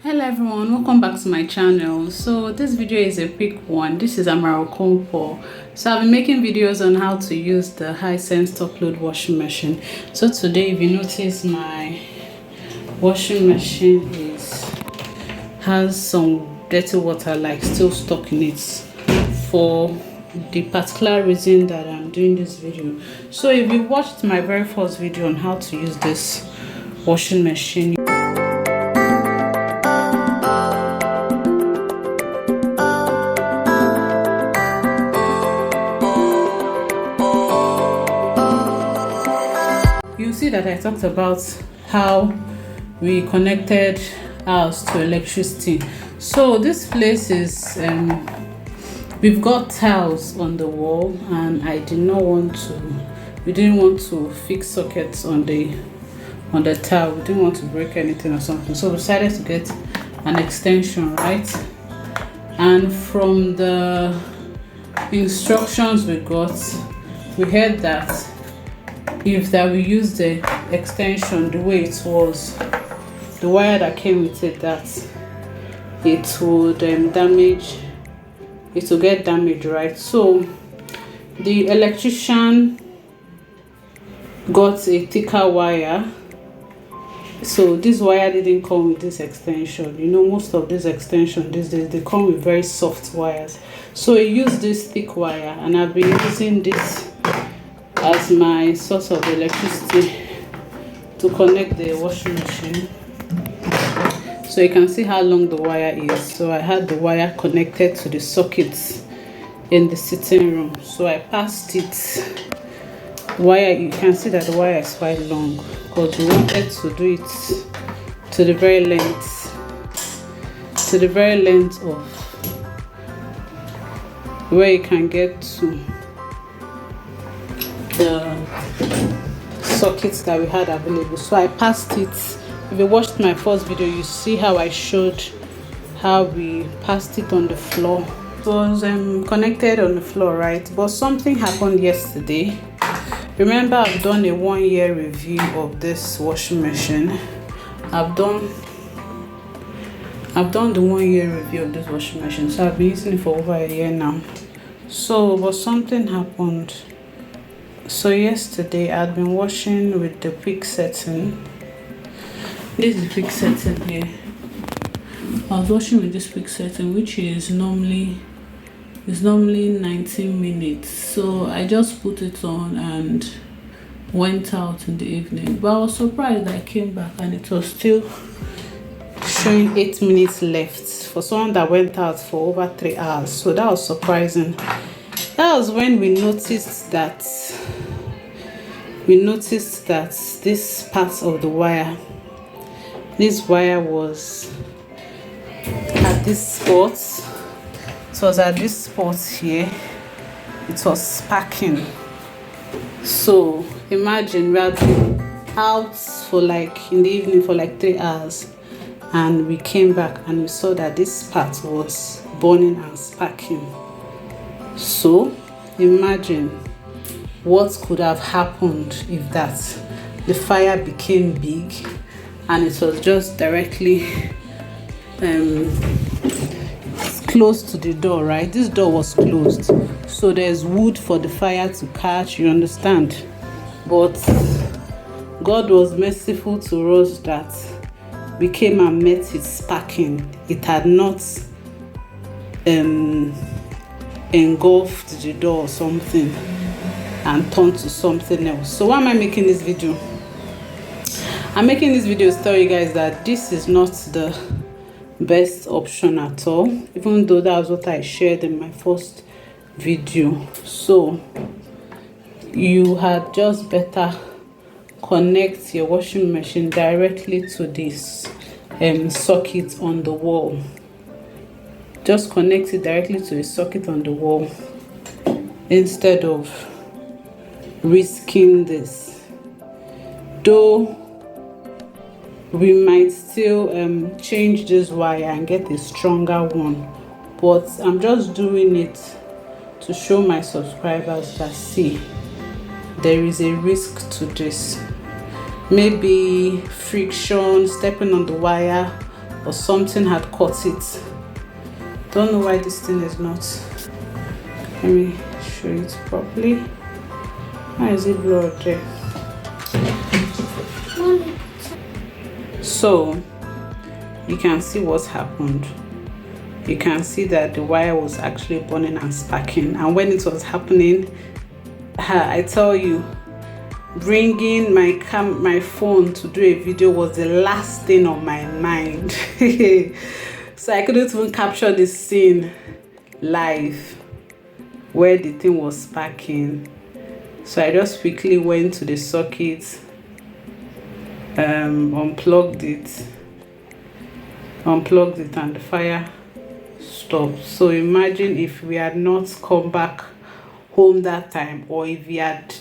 Hello everyone, welcome back to my channel. So this video is a quick one. This is Amaro Kompo. So I've been making videos on how to use the Hisense top load washing machine. So today, if you notice, my washing machine has some dirty water like still stuck in it for the particular reason that I'm doing this video. So if you watched my very first video on how to use this washing machine, you see that I talked about how we connected ours to electricity. So this place is we've got tiles on the wall, and we didn't want to fix sockets on the tile. We didn't want to break anything or something, so we decided to get an extension, right? And from the instructions we got, we heard that if we use the extension the way it was, the wire that came with it, that it would get damaged, right? So the electrician got a thicker wire. So this wire didn't come with this extension. You know, most of these extensions these days, they come with very soft wires. So he used this thick wire, and I've been using this as my source of electricity to connect the washing machine. So you can see how long the wire is. So I had the wire connected to the sockets in the sitting room. So I passed it wire. You can see that the wire is quite long because we wanted to do it to the very length of where you can get to the sockets that we had available. So I passed it. If you watched my first video, you see how I showed how we passed it on the floor. It was connected on the floor, right? But something happened yesterday. Remember, I've done a 1 year review of this washing machine. I've done the 1 year review of this washing machine, so I've been using it for over a year now. But something happened. So yesterday I'd been washing with the quick setting. This is the quick setting here. I was washing with this quick setting, which is normally 19 minutes. So I just put it on and went out in the evening. But I was surprised that I came back and it was still showing 8 minutes left for someone that went out for over 3 hours. So that was surprising. That was when we noticed that this part of the wire, this wire was at this spot. It was at this spot here. It was sparking. So imagine we had been out for in the evening for 3 hours, and we came back and we saw that this part was burning and sparking. So imagine what could have happened if the fire became big and it was just directly close to the door, right? This door was closed, so there's wood for the fire to catch, you understand? But God was merciful to us that we came and met it sparking. It had not engulfed the door or something and turned to something else. So why am I making this video? I'm making this video to tell you guys that this is not the best option at all, even though that was what I shared in my first video. So you had just better connect your washing machine directly to this socket on the wall. Just connect it directly to a socket on the wall instead of risking this. Though we might still change this wire and get a stronger one, but I'm just doing it to show my subscribers that, see, there is a risk to this. Maybe friction, stepping on the wire, or something had caught it. Don't know why this thing is not. Let me show it properly. Why is it blurred there? So you can see what's happened. You can see that the wire was actually burning and sparking, and when it was happening, I tell you, bringing my phone to do a video was the last thing on my mind. So I couldn't even capture the scene live where the thing was sparking. So I just quickly went to the socket, unplugged it, and the fire stopped. So imagine if we had not come back home that time, or if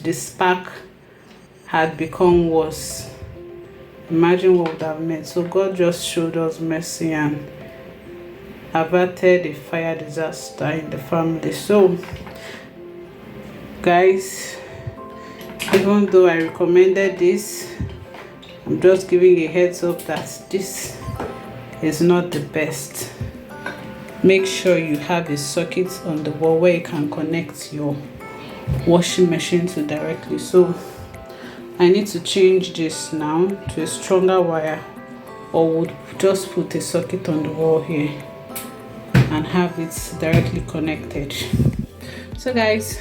the spark had become worse. Imagine what would have meant. So God just showed us mercy and averted a fire disaster in the family. So guys, even though I recommended this, I'm just giving a heads up that this is not the best. Make sure you have a socket on the wall where you can connect your washing machine to directly. So I need to change this now to a stronger wire, or would just put a socket on the wall here and have it directly connected. So guys,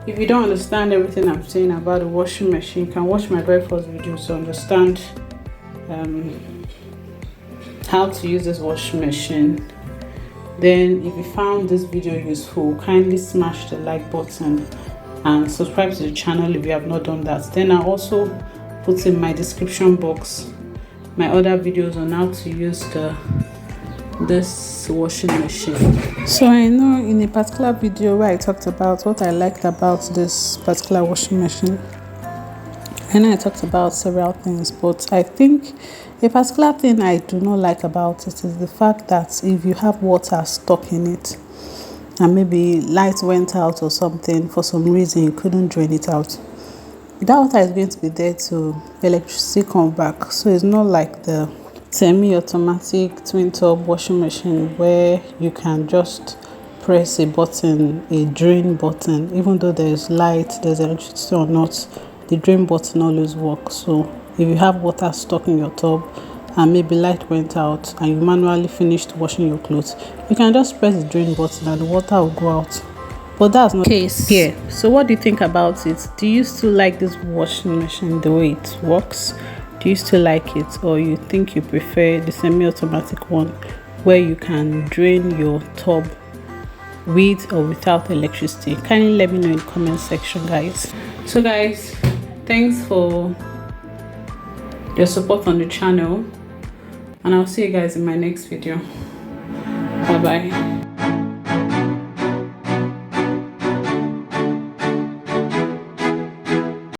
if you don't understand everything I'm saying about the washing machine, you can watch my very first video to understand how to use this washing machine. Then if you found this video useful, kindly smash the like button and subscribe to the channel if you have not done that. Then I also put in my description box my other videos on how to use this washing machine. So I know in a particular video where I talked about what I liked about this particular washing machine, and I talked about several things, but I think a particular thing I do not like about it is the fact that if you have water stuck in it and maybe light went out or something, for some reason you couldn't drain it out, that water is going to be there to electricity come back. So it's not like the semi-automatic twin tub washing machine where you can just press a button, a drain button. Even though there's light, there's electricity or not, the drain button always works. So if you have water stuck in your tub and maybe light went out and you manually finished washing your clothes, you can just press the drain button and the water will go out. But that's not the case here. So what do you think about it? Do you still like this washing machine the way it works? Do you still like it, or you think you prefer the semi-automatic one where you can drain your tub with or without electricity? Kindly let me know in the comment section, guys. So guys, thanks for your support on the channel, and I'll see you guys in my next video. Bye bye.